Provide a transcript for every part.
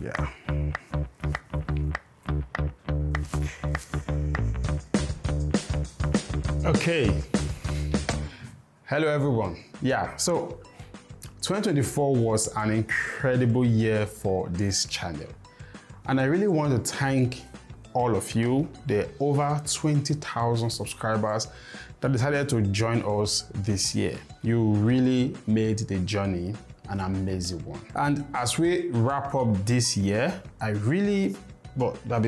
Yeah. Okay. Hello everyone. Yeah, so 2024 was an incredible year for this channel. And I really want to thank all of you, the over 20,000 subscribers that decided to join us this year. You really made the journey an amazing one. And as we wrap up this year, I'll be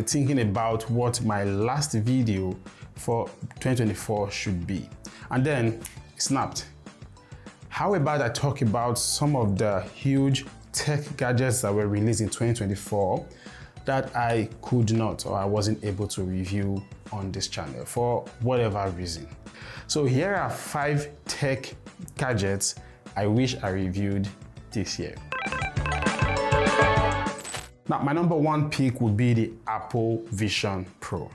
thinking about what my last video for 2024 should be. And then it snapped. How about I talk about some of the huge tech gadgets that were released in 2024 that I could not, or I wasn't able to review on this channel for whatever reason. So here are 5 tech gadgets I wish I reviewed this year. Now, my number 1 pick would be the Apple Vision Pro.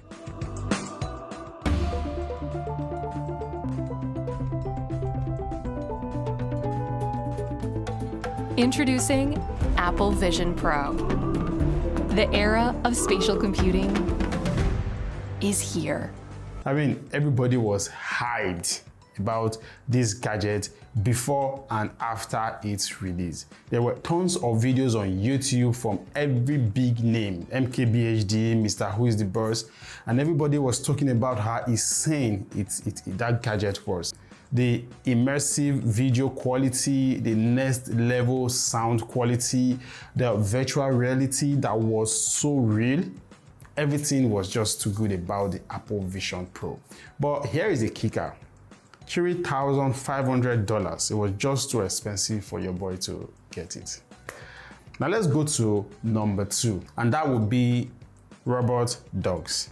Introducing Apple Vision Pro. The era of spatial computing is here. I mean, everybody was hyped about this gadget before and after its release. There were tons of videos on YouTube from every big name, MKBHD, Mr. Who is the Boss, and everybody was talking about how insane that gadget was. The immersive video quality, the next level sound quality, the virtual reality that was so real. Everything was just too good about the Apple Vision Pro. But here is a kicker. $3,500. It was just too expensive for your boy to get it. Now let's go to number 2, and that would be robot dogs.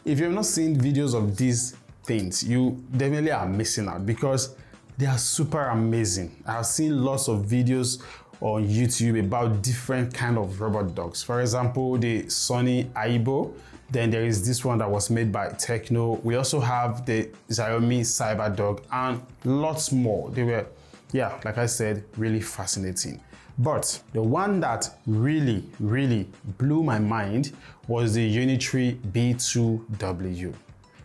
If you've not seen videos of these things, you definitely are missing out because they are super amazing. I've seen lots of videos on YouTube about different kind of robot dogs. For example, the Sony Aibo. Then there is this one that was made by Techno. We also have the Xiaomi Cybertruck and lots more. They were, like I said, really fascinating. But the one that really blew my mind was the Unitree B2W.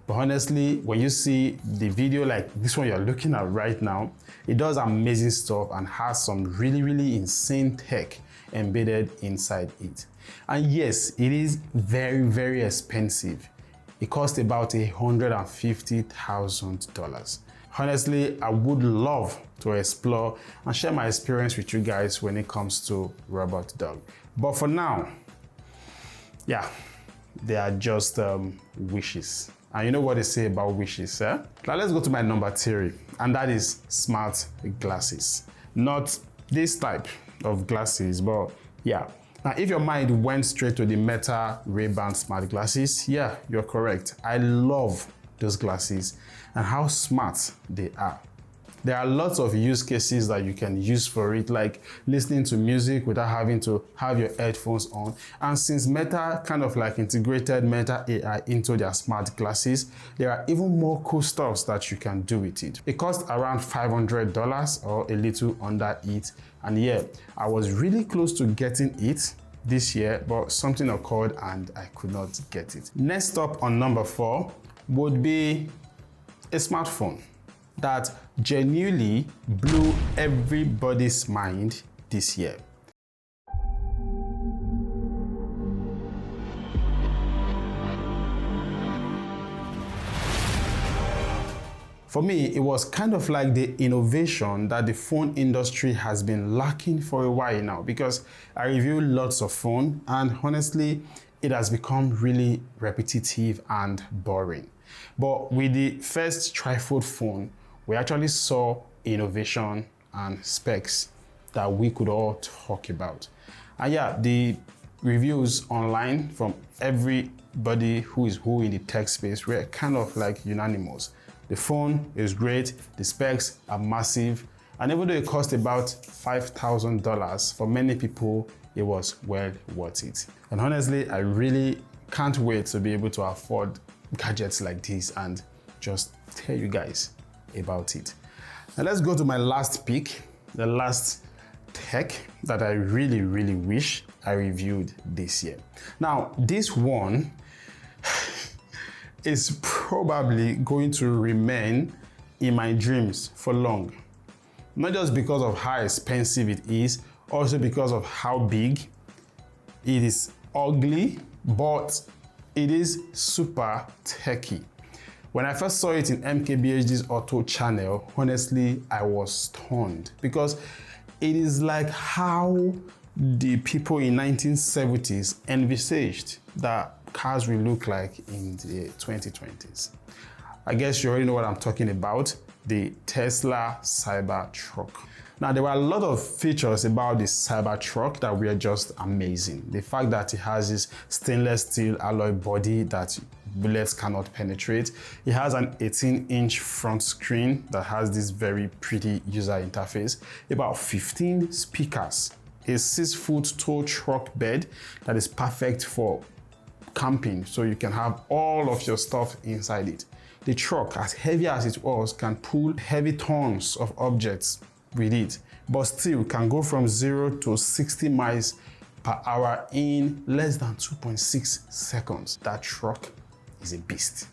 But honestly, when you see the video like this one you're looking at right now, it does amazing stuff and has some really insane tech embedded inside it. And yes, it is very expensive. It cost about $150,000. Honestly, I would love to explore and share my experience with you guys when it comes to robot dog. But for now, they are just wishes. And you know what they say about wishes, eh? Now let's go to my number 3, and that is smart glasses. Not this type of glasses, but Now, if your mind went straight to the Meta Ray-Ban smart glasses, you're correct. I love those glasses and how smart they are. There are lots of use cases that you can use for it, like listening to music without having to have your headphones on. And since Meta kind of like integrated Meta AI into their smart glasses, there are even more cool stuff that you can do with it. It costs around $500 or a little under it. And I was really close to getting it this year, but something occurred and I could not get it. Next up on number 4 would be a smartphone that genuinely blew everybody's mind this year. For me, it was kind of like the innovation that the phone industry has been lacking for a while now, because I review lots of phones and honestly, it has become really repetitive and boring. But with the first trifold phone, we actually saw innovation and specs that we could all talk about. And the reviews online from everybody who is who in the tech space were kind of like unanimous. The phone is great, the specs are massive, and even though it cost about $5,000, for many people, it was well worth it. And honestly, I really can't wait to be able to afford gadgets like this and just tell you guys about it. Now let's go to my last pick, the last tech that I really wish I reviewed this year. Now, this one is probably going to remain in my dreams for long. Not just because of how expensive it is, also because of how big. It is ugly, but it is super techy. When I first saw it in MKBHD's Auto channel, honestly, I was stunned because it is like how the people in 1970s envisaged that cars will look like in the 2020s. I guess you already know what I'm talking about, the Tesla Cybertruck. Now, there were a lot of features about this Cybertruck that were just amazing. The fact that it has this stainless steel alloy body that bullets cannot penetrate. It has an 18-inch front screen that has this very pretty user interface, about 15 speakers, a 6-foot tow truck bed that is perfect for camping, so you can have all of your stuff inside it. The truck, as heavy as it was, can pull heavy tons of objects with it, but still can go from 0 to 60 miles per hour in less than 2.6 seconds. That truck is a beast.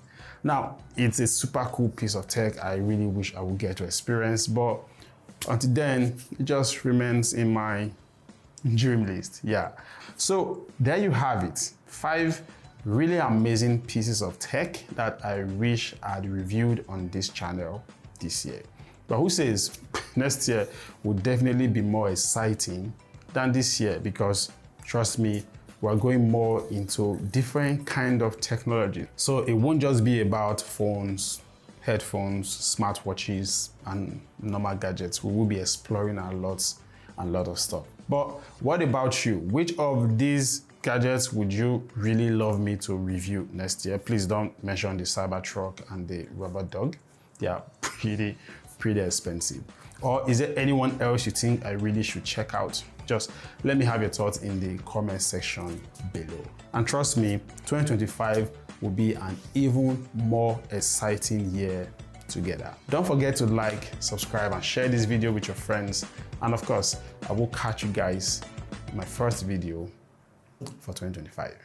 Now, it's a super cool piece of tech I really wish I would get to experience, but until then, it just remains in my dream list. Yeah. So there you have it. 5 really amazing pieces of tech that I wish I'd reviewed on this channel this year. But who says next year will definitely be more exciting than this year, because trust me, we're going more into different kind of technology. So it won't just be about phones, headphones, smartwatches, and normal gadgets. We will be exploring a lot of stuff. But what about you? Which of these gadgets would you really love me to review next year? Please don't mention the Cybertruck and the robot dog. They are pretty expensive. Or is there anyone else you think I really should check out? Just let me have your thoughts in the comment section below. And trust me, 2025 will be an even more exciting year together. Don't forget to like, subscribe, and share this video with your friends. And of course, I will catch you guys in my first video for 2025.